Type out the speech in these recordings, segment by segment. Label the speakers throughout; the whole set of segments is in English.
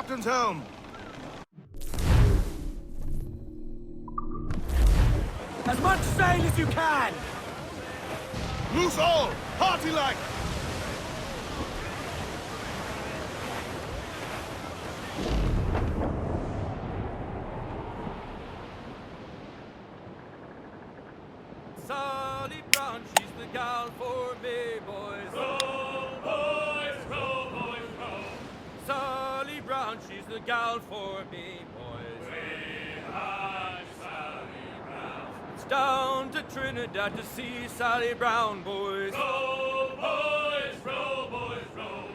Speaker 1: captain's helm!
Speaker 2: As much sail as you can!
Speaker 1: Loose all! Hearty like!
Speaker 3: Sally Brown, she's the gal for me, boys.
Speaker 4: Row, boys, row, boys, row.
Speaker 3: Sally Brown, she's the gal for me, boys.
Speaker 4: Way high, Sally Brown.
Speaker 3: It's down to Trinidad to see Sally Brown, boys.
Speaker 4: Row, boys, row, boys, row.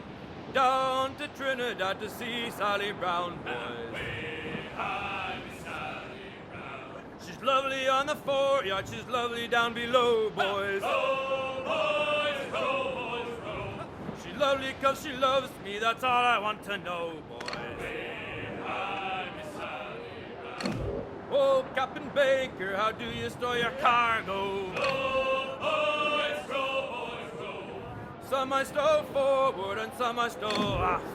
Speaker 3: Down to Trinidad to see Sally Brown, boys.
Speaker 4: Way high, Sally Brown.
Speaker 3: She's lovely on the foreyard, she's lovely down below, boys.
Speaker 4: Row, boys, row, boys, row.
Speaker 3: She's lovely 'cause she loves me, that's all I want to know, boys.
Speaker 4: Way high, Sally Brown.
Speaker 3: Oh, Captain Baker, how do you store your cargo?
Speaker 4: Row, boys, row, boys, row.
Speaker 3: Some I stow forward and some I stow after.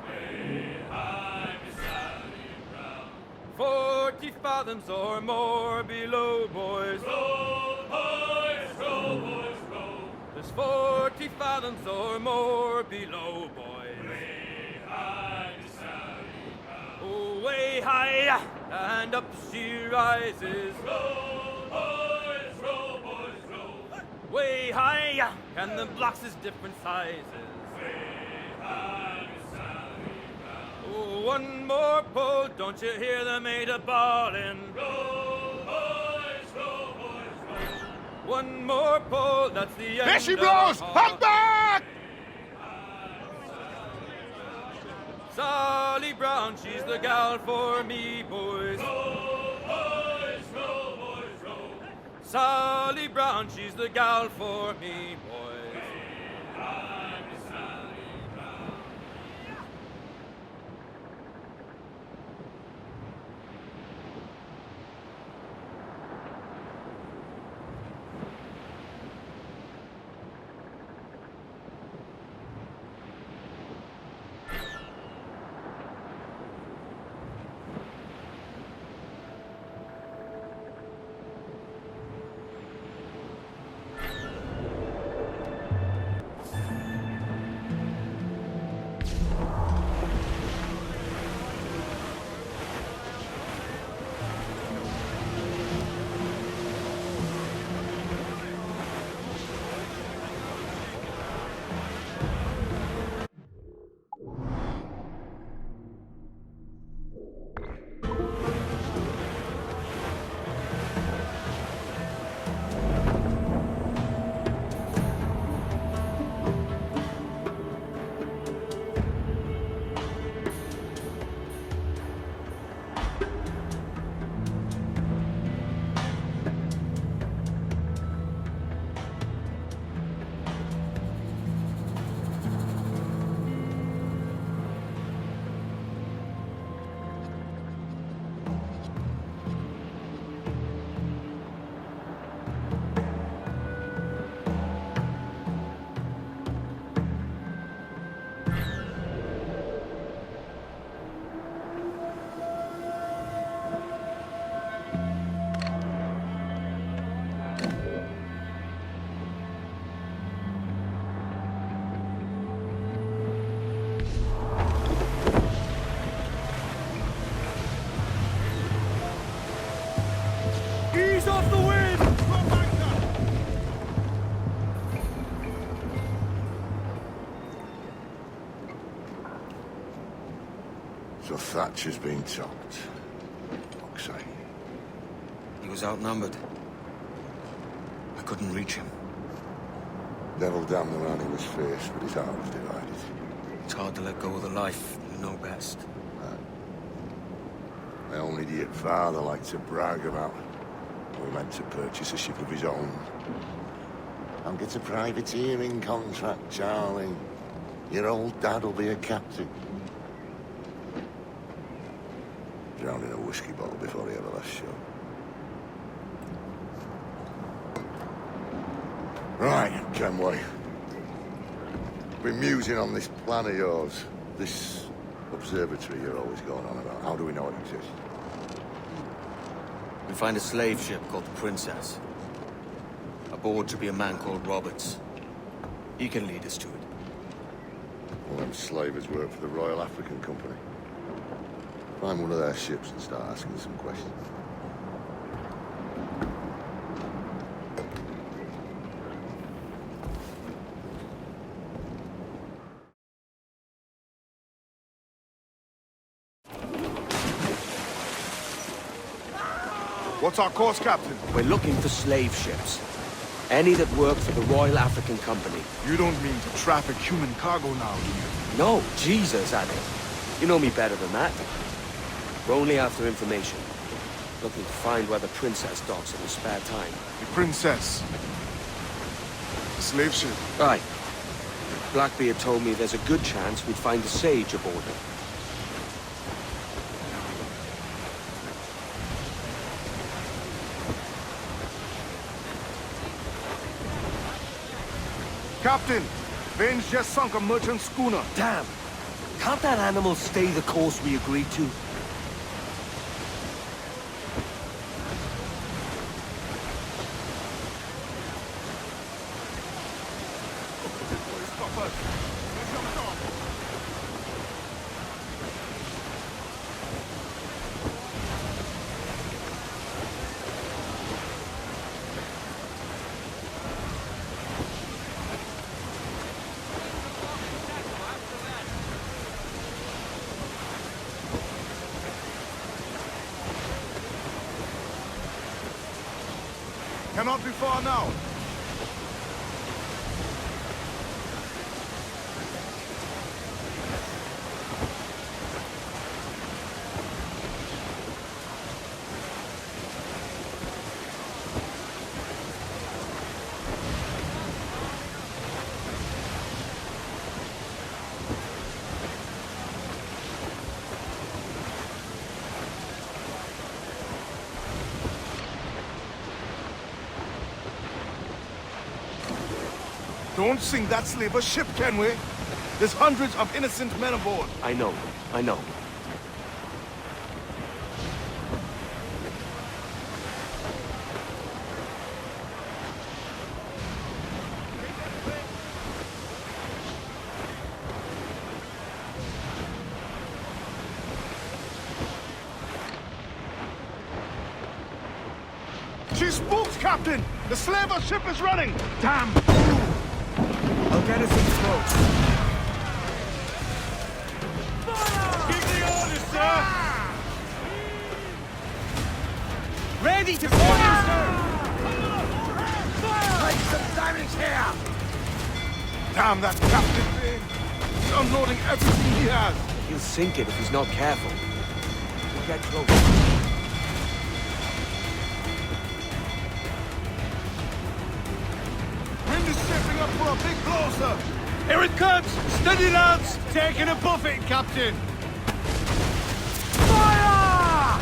Speaker 4: Way high, Sally Brown.
Speaker 3: 40 fathoms or more below, boys.
Speaker 4: Row, boys, row, boys, row.
Speaker 3: There's 40 fathoms or more below, boys.
Speaker 4: Way high, Sally Brown.
Speaker 3: Oh, way high, and up she rises.
Speaker 4: Row, boys, row.
Speaker 3: Way high, and the blocks is different sizes.
Speaker 4: Way high, Sally Brown.
Speaker 3: Oh, one more pull, don't you hear the mate a-bawling?
Speaker 4: Row, boys, row.
Speaker 3: One more pull, that's the end
Speaker 1: There she
Speaker 3: of
Speaker 1: blows!
Speaker 3: the haul.
Speaker 1: Hang back!
Speaker 3: Sally Brown, she's the gal for me, boys.
Speaker 4: Row, boys, row.
Speaker 3: Sally Brown, she's the gal for me, boys.
Speaker 4: I'm Sally Brown.
Speaker 2: Ease off the wind!
Speaker 1: So Thatcher's been topped. Fuck's sake.
Speaker 5: He was outnumbered. I couldn't reach him.
Speaker 1: Devil damn the man, he was fierce, but his heart was divided.
Speaker 5: It's hard to let go of the life you know best.
Speaker 1: My own idiot father liked to brag about how he meant to purchase a ship of his own. I'll get a privateering contract, Charlie. Your old dad'll be a captain. Drowned in a whiskey bottle before he ever left shore. Right, Kenway. Been musing on this plan of yours. This observatory you're always going on about. How do we know it exists?
Speaker 5: We find a slave ship called the Princess. Aboard should be a man called Roberts. He can lead us to it.
Speaker 1: All them slavers work for the Royal African Company. Find one of their ships and start asking some questions.
Speaker 6: What's our course, Captain?
Speaker 7: We're looking for slave ships. Any that work for the Royal African Company.
Speaker 6: You don't mean to traffic human cargo now, do you?
Speaker 7: No, Jesus, Annie. You know me better than that. We're only after information. Looking to find where the Princess docks in her spare time.
Speaker 6: The Princess. The slave ship.
Speaker 7: Right. Blackbeard told me there's a good chance we'd find a sage aboard her.
Speaker 6: Captain, Vane's just sunk a merchant schooner.
Speaker 7: Damn! Can't that animal stay the course we agreed to?
Speaker 6: Cannot be far now. Don't sink that slaver ship, Kenway. There's hundreds of innocent men aboard.
Speaker 7: I know.
Speaker 6: She spooks, Captain! The slaver ship is running!
Speaker 7: Damn! I'll get us in close.
Speaker 3: Give the orders, sir!
Speaker 2: Ready to fire, sir! Make some damage here!
Speaker 6: Damn that Captain Vane! He's unloading everything he has!
Speaker 7: He'll sink it if he's not careful. We'll get close.
Speaker 6: Wind is shaping up for a big blow, sir!
Speaker 2: Here it comes! Steady, lads! Taking a buffet, Captain! Fire!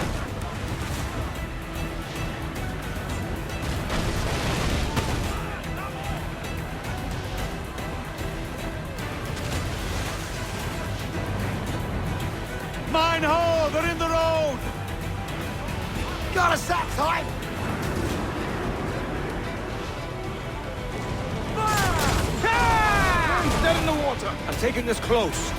Speaker 2: Mine ho! They're in the road! Got us that time!
Speaker 6: He's dead in the water!
Speaker 7: I'm taking this close.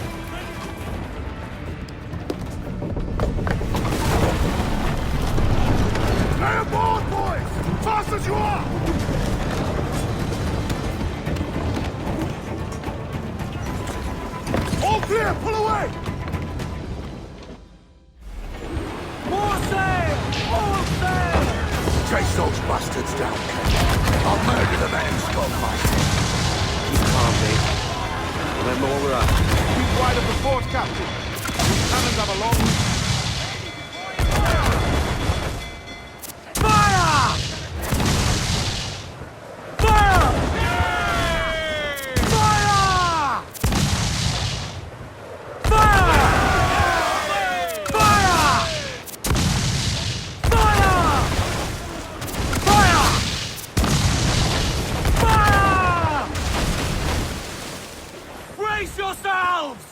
Speaker 6: Stay aboard, boys! Fast as you are! All clear! Pull away!
Speaker 2: More sail! All sail!
Speaker 1: Chase those bastards down, Ken. I'll murder the man who's got mine.
Speaker 7: Keep calm, Dave. Remember where we're at.
Speaker 6: Keep wide of the fort, Captain. These cannons have a long...
Speaker 2: Fire! Fire! Fire! Fire! Fire! Fire! Fire! Fire! Brace yourselves!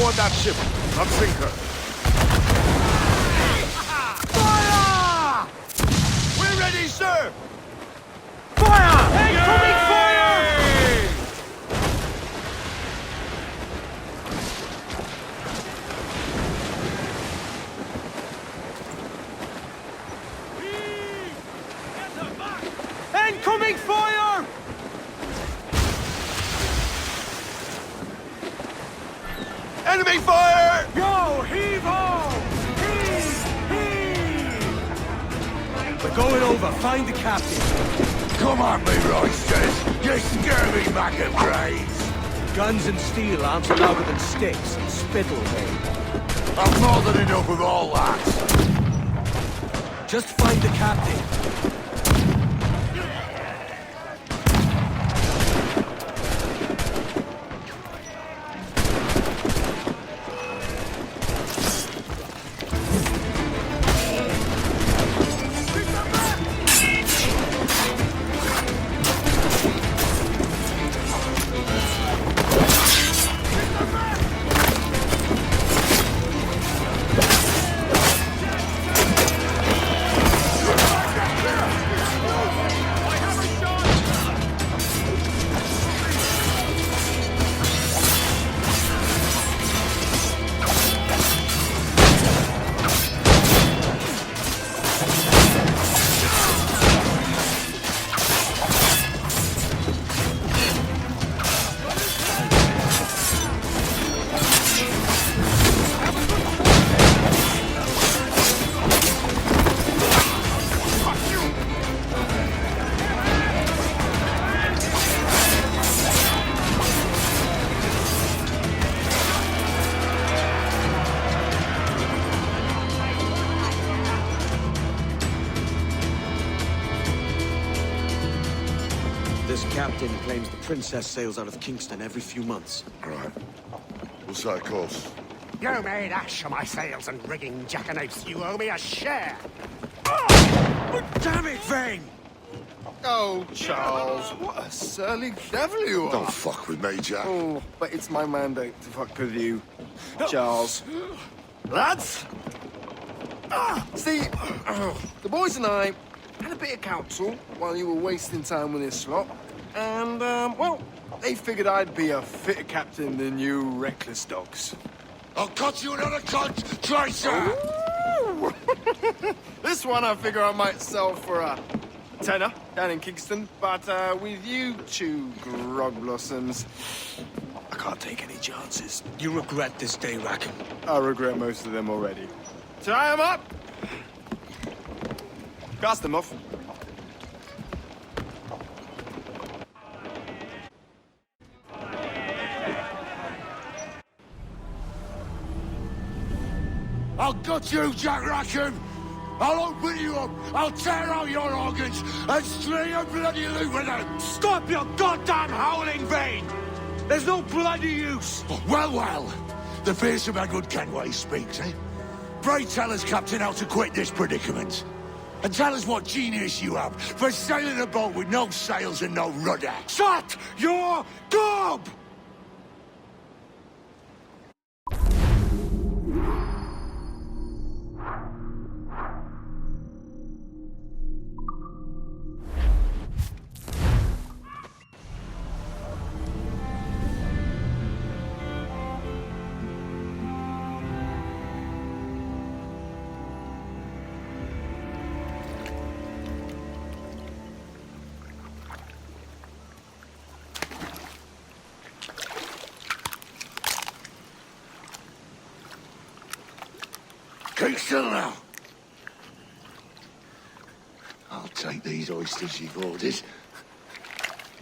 Speaker 6: aboard that ship, not sink her.
Speaker 2: Fire! We're ready, sir! Fire! Incoming fire! Incoming fire!
Speaker 1: Enemy fire!
Speaker 2: Yo, heave ho! Heave! Heave! We're going over. Find the captain.
Speaker 1: Come on, me roisters! You scare me maggot brains!
Speaker 7: Guns and steel aren't louder than sticks and spittle, Vane.
Speaker 1: I've more than enough of all that!
Speaker 7: Just find the captain. This captain claims the princess sails out of Kingston every few months.
Speaker 1: Right. We'll set a course.
Speaker 8: You made ash of my sails and rigging, jackanapes. You owe me a share.
Speaker 2: Damn it, Vane!
Speaker 6: Oh, Charles, what a surly devil you are.
Speaker 1: Don't fuck with me, Jack.
Speaker 6: Oh, but it's my mandate to fuck with you, Charles. Lads! See, the boys and I had a bit of counsel while you were wasting time with this lot. And, well, they figured I'd be a fitter captain than you reckless dogs.
Speaker 1: I'll cut you another cunt, traitor!
Speaker 6: This one I figure I might sell for a tenner down in Kingston, but with you two grog blossoms, I can't take any chances.
Speaker 7: You regret this day, Rackham.
Speaker 6: I regret most of them already. Tie them up! Cast them off.
Speaker 1: I'll gut you, Jack Rackham! I'll open you up, I'll tear out your organs, and string a bloody loop with them!
Speaker 2: Stop your goddamn howling, Vane! There's no bloody use!
Speaker 1: Well, well, the fearsome Edward Kenway speaks, eh? Pray tell us, Captain, how to quit this predicament. And tell us what genius you have for sailing a boat with no sails and no rudder.
Speaker 2: Shut your gob!
Speaker 1: Keep still now. I'll take these oysters you've ordered.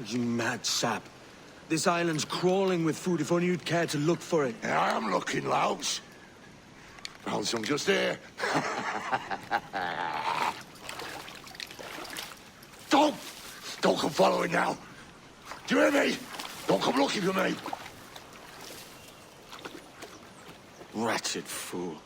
Speaker 7: You mad sap. This island's crawling with food if only you'd care to look for it.
Speaker 1: Yeah, I am looking, Louts. Found some just here. Don't come following now. Do you hear me? Don't come looking for me.
Speaker 7: Wretched fool.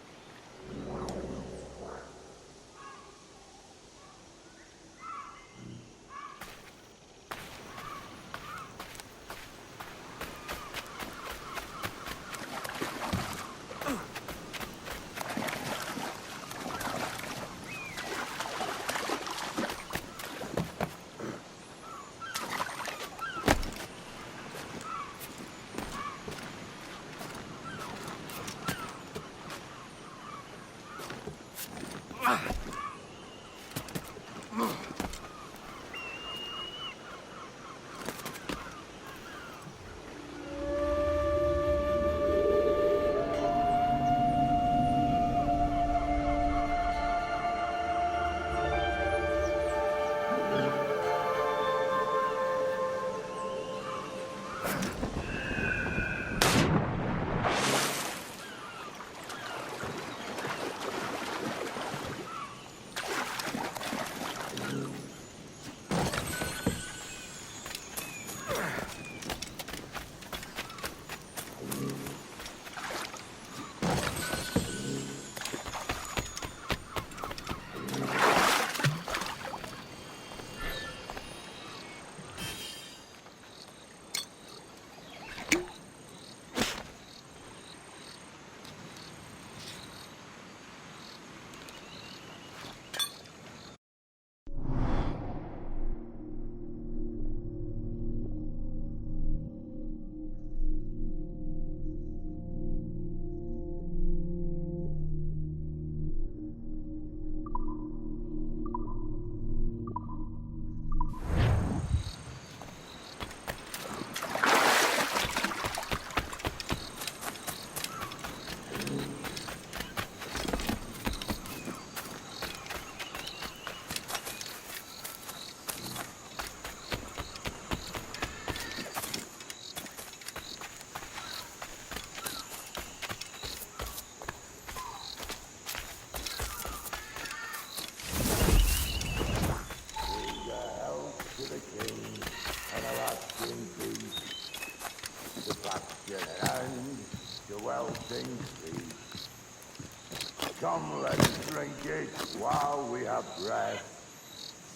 Speaker 1: Come, let's drink it while we have breath,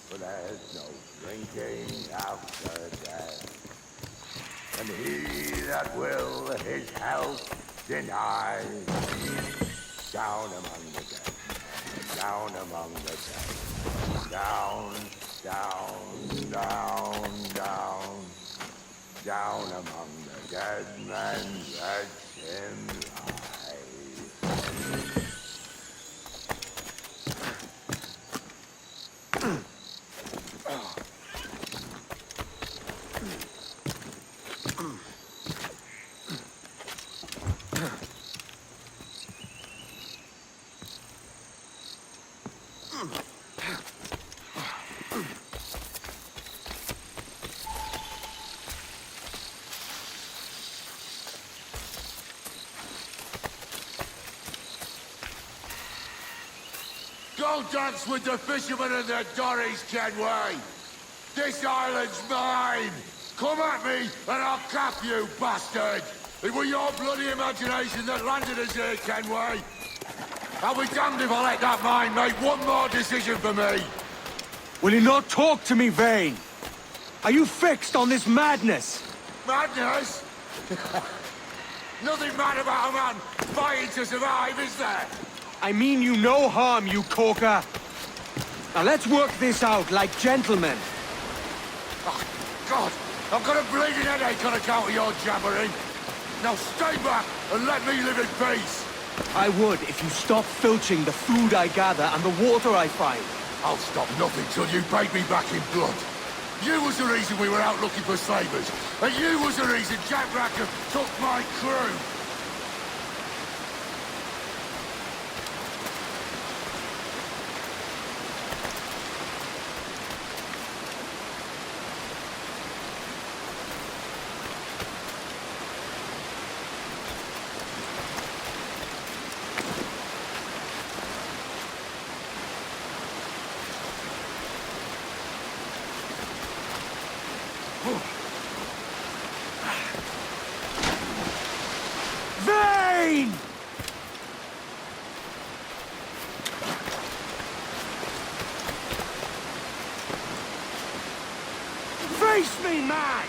Speaker 1: for there's no drinking after death. And he that will his health deny, down among the dead, down among the dead, down, down, down, down, down among the dead men, let him lie. Go dance with the fishermen and their dories, Kenway! This island's mine! Come at me, and I'll cap you, bastard! It was your bloody imagination that landed us here, Kenway! I'll be damned if I let that mind make one more decision for me!
Speaker 2: Will you not talk to me, Vane? Are you fixed on this madness?
Speaker 1: Madness? Nothing mad about a man fighting to survive, is there?
Speaker 2: I mean you no harm, you corker. Now let's work this out like gentlemen.
Speaker 1: Oh, God! I've got a bleeding headache on account of your jabbering! Now stay back and let me live in peace!
Speaker 2: I would if you stopped filching the food I gather and the water I find.
Speaker 1: I'll stop nothing till you paid me back in blood. You was the reason we were out looking for slavers, and you was the reason Jack Rackham took my crew!
Speaker 2: Vane! Face me, man!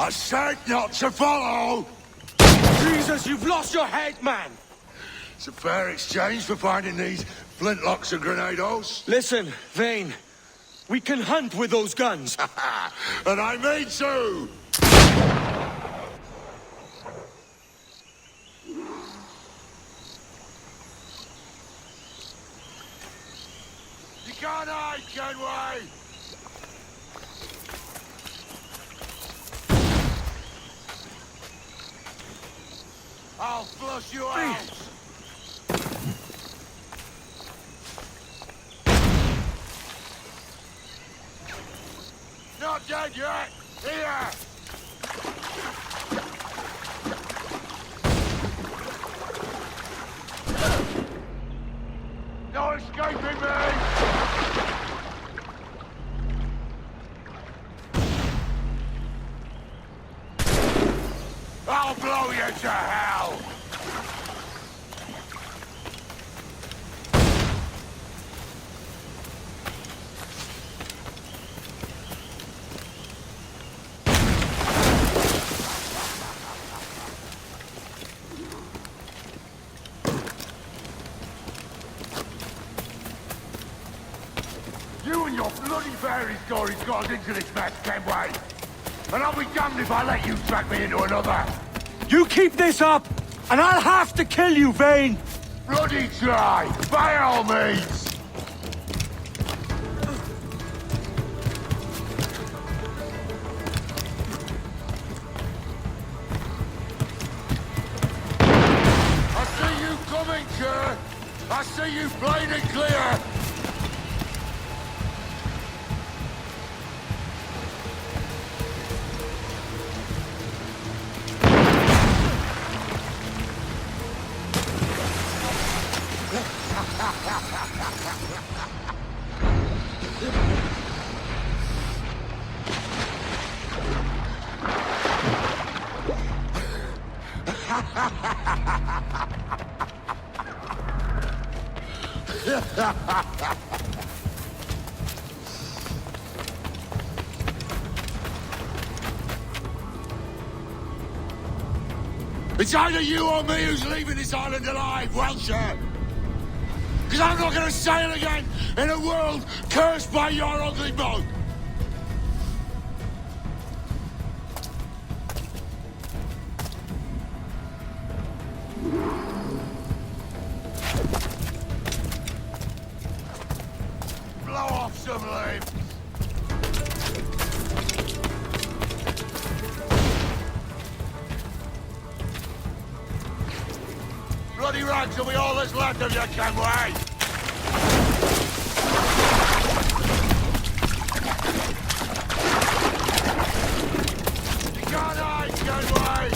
Speaker 1: I said not to follow!
Speaker 2: Jesus, you've lost your head, man!
Speaker 1: It's a fair exchange for finding these flintlocks and grenados.
Speaker 2: Listen, Vane. We can hunt with those guns.
Speaker 1: And I mean to! You can't hide, Kenway! I'll flush you out! Not dead yet! Here! No escaping me! I'll blow you to hell! You and your bloody fairy stories got us into this mess, Kenway. And I'll be damned if I let you drag me into another.
Speaker 2: You keep this up, and I'll have to kill you, Vane!
Speaker 1: Bloody try, by all means. I see you coming, Kerr. I see you plain and clear. It's either you or me who's leaving this island alive, Welcher. Because I'm not going to sail again in a world cursed by your ugly boat. Blow off some leaves. Bloody rags will be all that's left of you, Kenway! You can't hide, Kenway!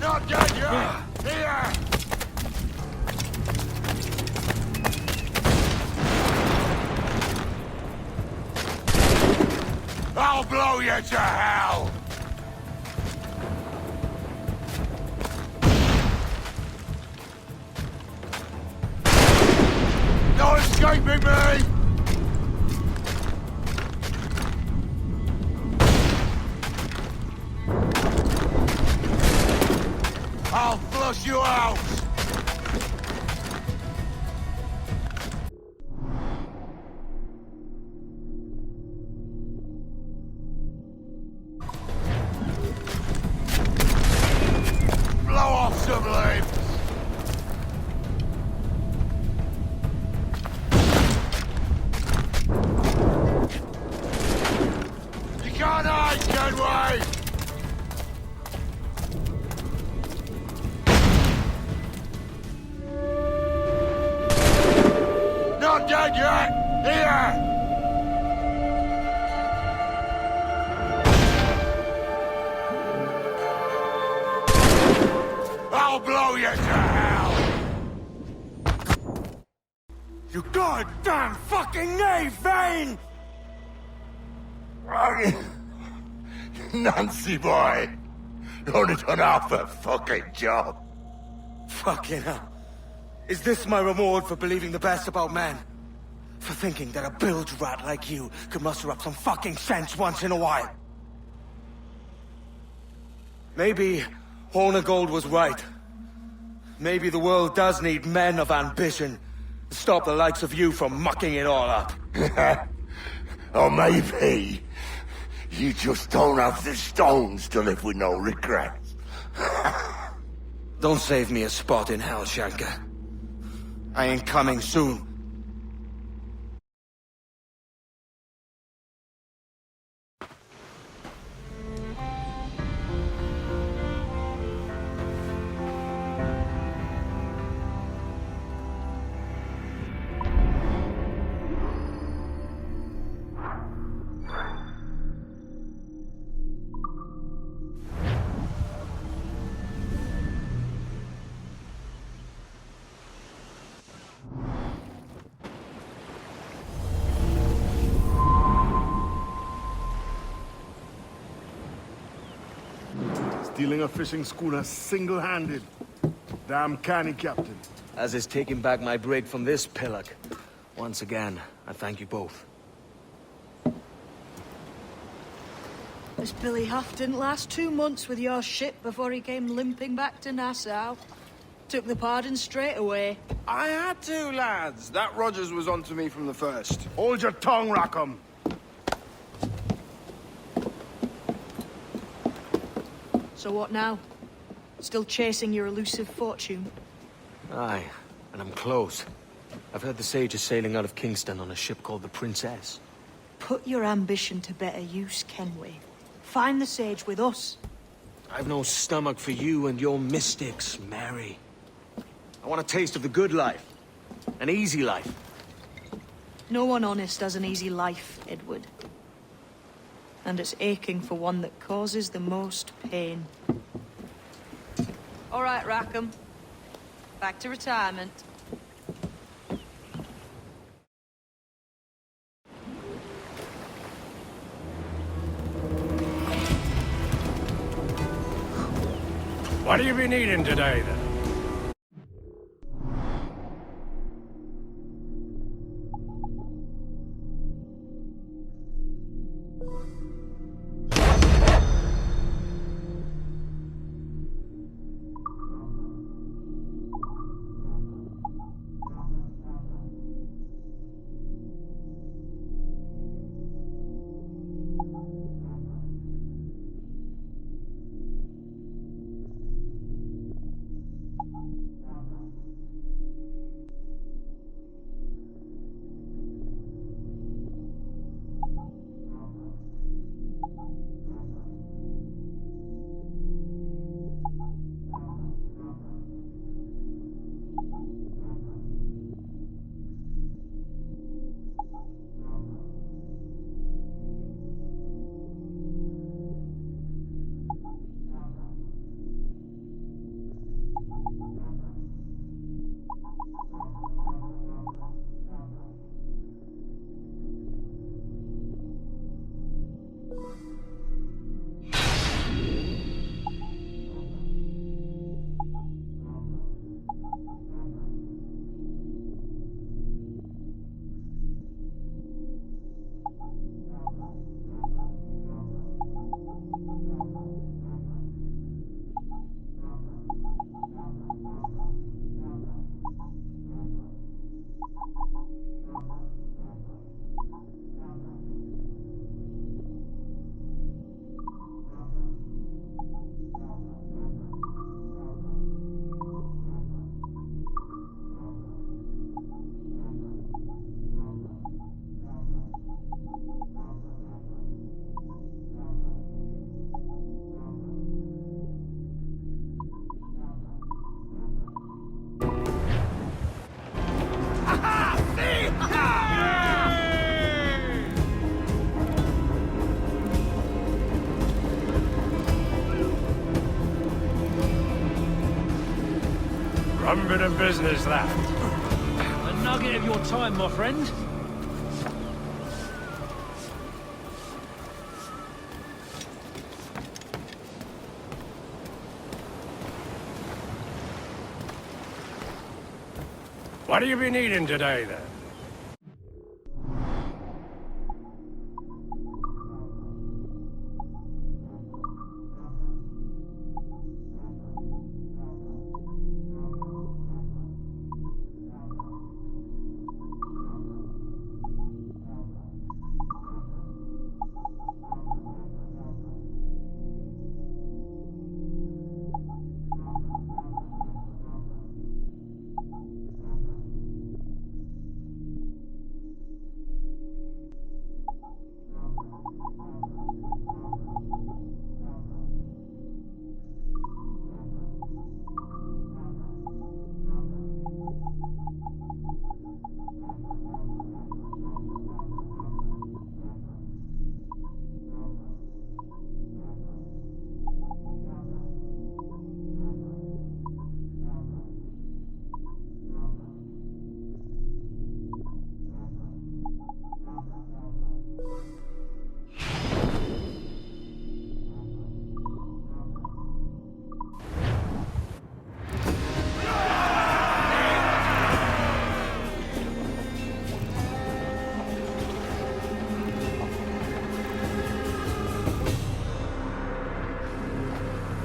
Speaker 1: Not dead yet! Here! I'll blow you to hell! No escaping me! I'll flush you out! Some leaves. You can't hide, Kenway! Not dead yet! Here! I'll blow you to hell!
Speaker 2: You goddamn fucking knave, Vane!
Speaker 1: Nancy boy, you only done half a fucking job.
Speaker 2: Fucking hell. Is this my reward for believing the best about men? For thinking that a bilge rat like you could muster up some fucking sense once in a while? Maybe Horner Gold was right. Maybe the world does need men of ambition to stop the likes of you from mucking it all up.
Speaker 1: Or maybe you just don't have the stones to live with no regrets.
Speaker 2: Don't save me a spot in hell, Shanka. I ain't coming soon.
Speaker 9: Stealing a fishing schooner single-handed. Damn canny, Captain.
Speaker 2: As is taking back my brig from this pillock. Once again, I thank you both.
Speaker 10: This Billy Huff didn't last 2 months with your ship before he came limping back to Nassau. Took the pardon straight away.
Speaker 6: I had to, lads. That Rogers was onto me from the first.
Speaker 9: Hold your tongue, Rackham.
Speaker 10: So what now? Still chasing your elusive fortune?
Speaker 2: Aye, and I'm close. I've heard the Sage is sailing out of Kingston on a ship called the Princess.
Speaker 10: Put your ambition to better use, Kenway. Find the Sage with us.
Speaker 2: I've no stomach for you and your mystics, Mary. I want a taste of the good life. An easy life.
Speaker 10: No one honest has an easy life, Edward. And it's aching for one that causes the most pain. All right, Rackham. Back to retirement.
Speaker 8: What have you been eating today, then? Rum bit of business, that.
Speaker 11: A nugget of your time, my friend.
Speaker 8: What have you been eating today, then?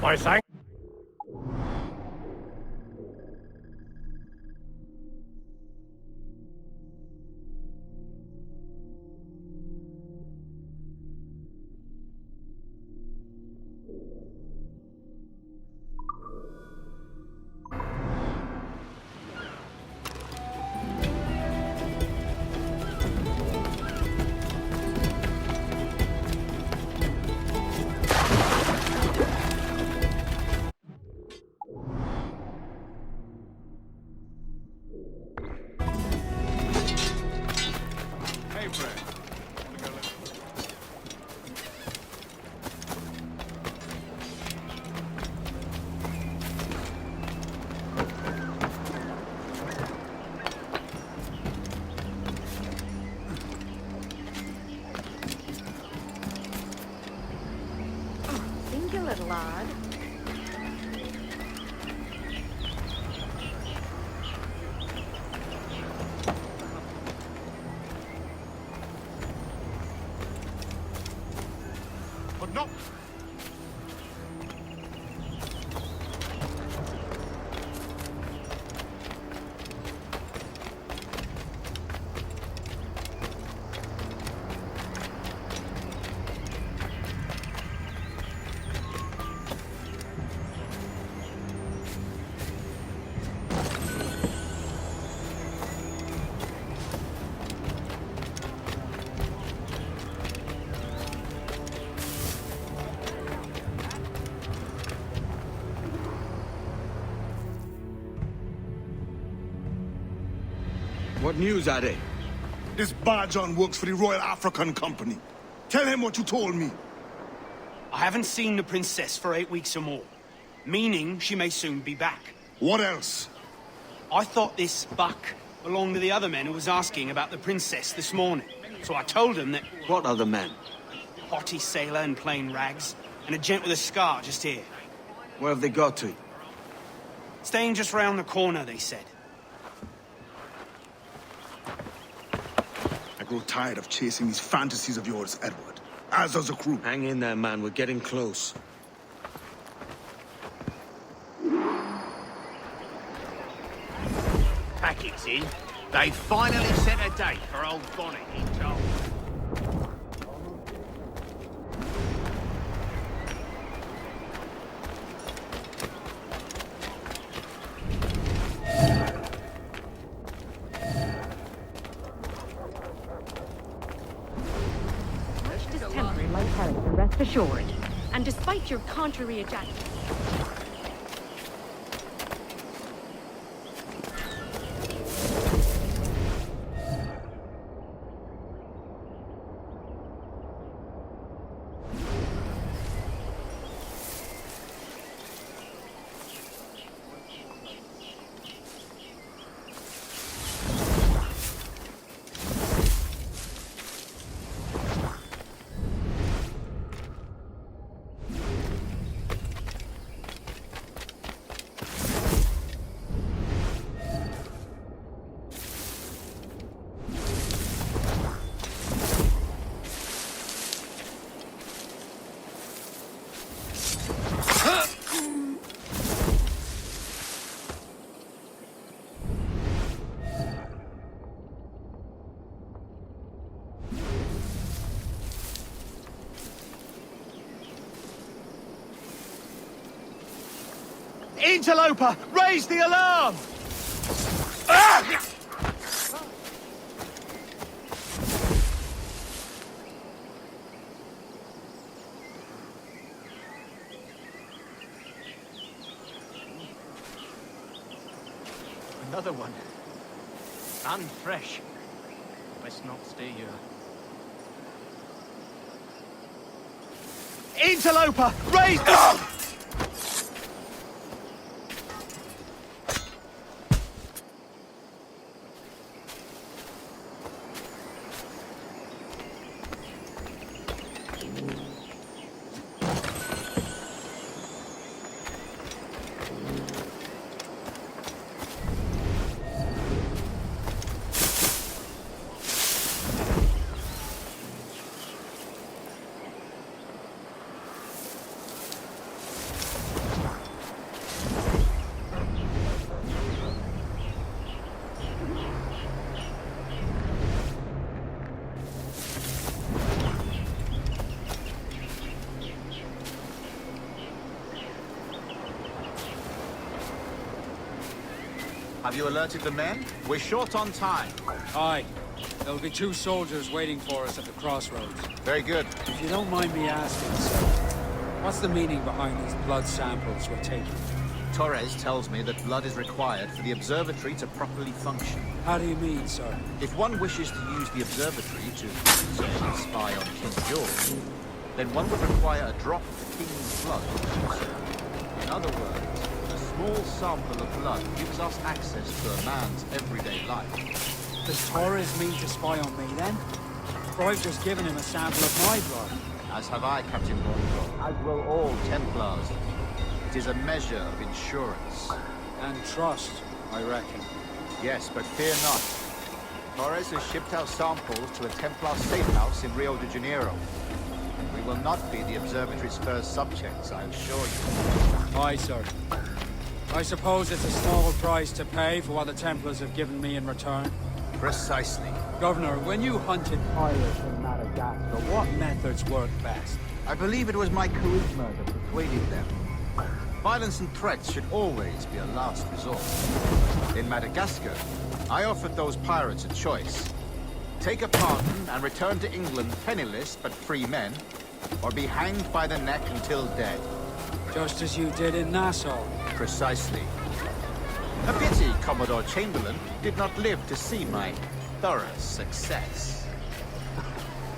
Speaker 8: My thanks.
Speaker 12: Little lad.
Speaker 8: But no.
Speaker 2: What news are they?
Speaker 9: This Barjon works for the Royal African Company. Tell him what you told me.
Speaker 13: I haven't seen the princess for 8 weeks or more, meaning she may soon be back.
Speaker 9: What else?
Speaker 13: I thought this buck belonged to the other men who was asking about the princess this morning. So I told him that...
Speaker 7: What other men?
Speaker 13: Haughty sailor in plain rags, and a gent with a scar just here.
Speaker 7: Where have they got to?
Speaker 13: Staying just round the corner, they said.
Speaker 9: I grow tired of chasing these fantasies of yours, Edward. As does the crew.
Speaker 7: Hang in there, man. We're getting close.
Speaker 8: Packets in. They finally set a date for old Bonnet, he told.
Speaker 12: Rest assured. And despite your contrary ejaculation...
Speaker 13: Interloper, raise the alarm!
Speaker 14: Another one. And fresh. Best not stay here.
Speaker 13: Interloper, raise...
Speaker 15: Have you alerted the men? We're short on time.
Speaker 11: Aye. There'll be 2 soldiers waiting for us at the crossroads.
Speaker 15: Very good.
Speaker 11: If you don't mind me asking, sir, what's the meaning behind these blood samples we're taking?
Speaker 15: Torres tells me that blood is required for the observatory to properly function.
Speaker 11: How do you mean, sir?
Speaker 15: If one wishes to use the observatory to say, spy on King George, then one would require a drop of the King's blood. In other words, a small sample of blood gives us access to a man's everyday life.
Speaker 11: Does Torres mean to spy on me, then? For I've just given him a sample of my blood.
Speaker 15: As have I, Captain Bond. As will all Templars. It is a measure of insurance.
Speaker 11: And trust, I reckon.
Speaker 15: Yes, but fear not. Torres has shipped our samples to a Templar safe house in Rio de Janeiro. We will not be the observatory's first subjects, I assure you.
Speaker 11: Aye, sir. I suppose it's a small price to pay for what the Templars have given me in return.
Speaker 15: Precisely.
Speaker 11: Governor, when you hunted pirates in Madagascar, what methods worked best?
Speaker 15: I believe it was my charisma that persuaded them. Violence and threats should always be a last resort. In Madagascar, I offered those pirates a choice. Take a pardon and return to England penniless but free men, or be hanged by the neck until dead.
Speaker 11: Just as you did in Nassau.
Speaker 15: Precisely. A pity Commodore Chamberlain did not live to see my thorough success.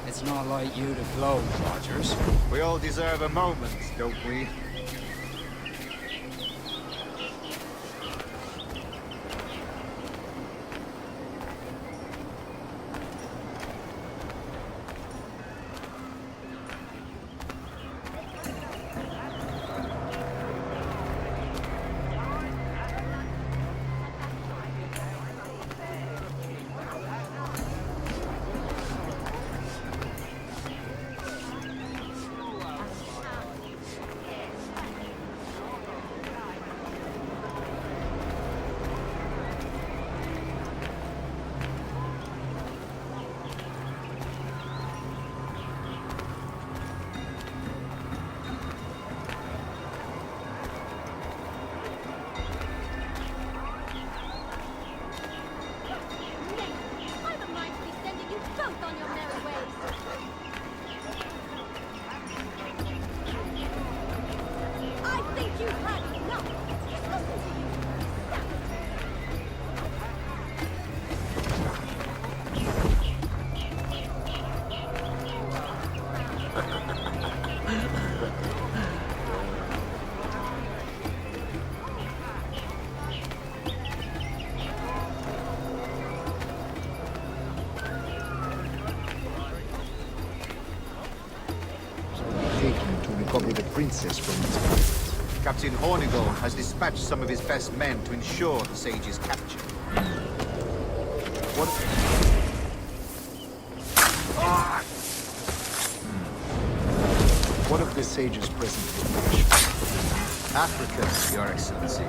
Speaker 11: It's not like you to gloat, Rogers.
Speaker 15: We all deserve a moment, don't we?
Speaker 16: Princess from its pirates.
Speaker 15: Captain Hornigold has dispatched some of his best men to ensure the sage's capture. What?
Speaker 16: What of the sage's present location?
Speaker 15: Africa, Your Excellency.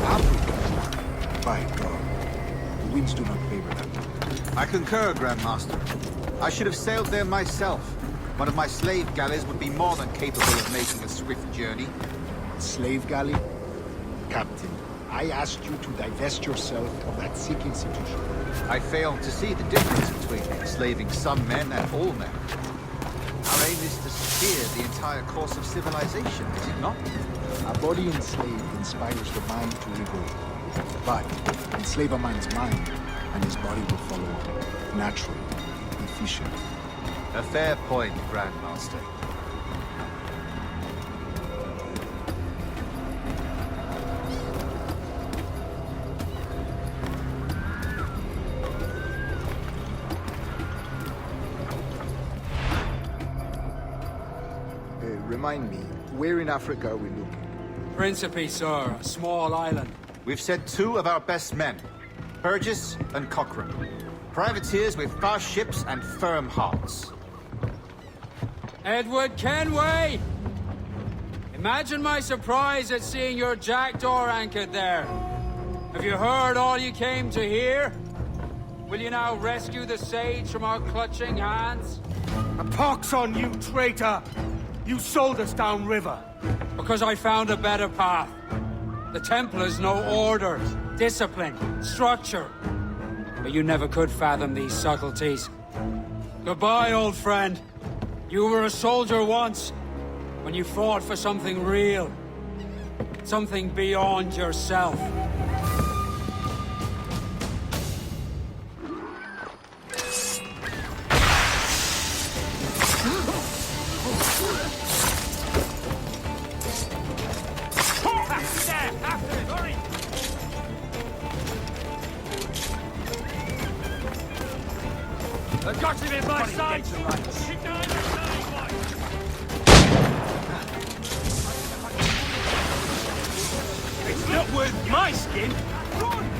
Speaker 16: Africa? By God, the winds do not favor that.
Speaker 15: I concur, Grandmaster. I should have sailed there myself. One of my slave galleys would be more than capable of making a swift journey.
Speaker 16: Slave galley? Captain. I asked you to divest yourself of that sick institution.
Speaker 15: I fail to see the difference between enslaving some men and all men. Our aim is to steer the entire course of civilization, is it not?
Speaker 16: A body enslaved inspires the mind to revolt. But enslave a man's mind, and his body will follow on, naturally, efficient.
Speaker 15: A fair point, Grandmaster.
Speaker 16: Remind me, where in Africa are we looking?
Speaker 11: Principe, sir. A small island.
Speaker 15: We've sent 2 of our best men, Burgess and Cochrane. Privateers with fast ships and firm hearts.
Speaker 11: Edward Kenway! Imagine my surprise at seeing your jackdaw anchored there. Have you heard all you came to hear? Will you now rescue the sage from our clutching hands?
Speaker 2: A pox on you, traitor! You sold us downriver.
Speaker 11: Because I found a better path. The Templars know order, discipline, structure. But you never could fathom these subtleties. Goodbye, old friend. You were a soldier once, when you fought for something real. Something beyond yourself.
Speaker 4: I've got him in my sights!
Speaker 13: It's not worth my skin! Run!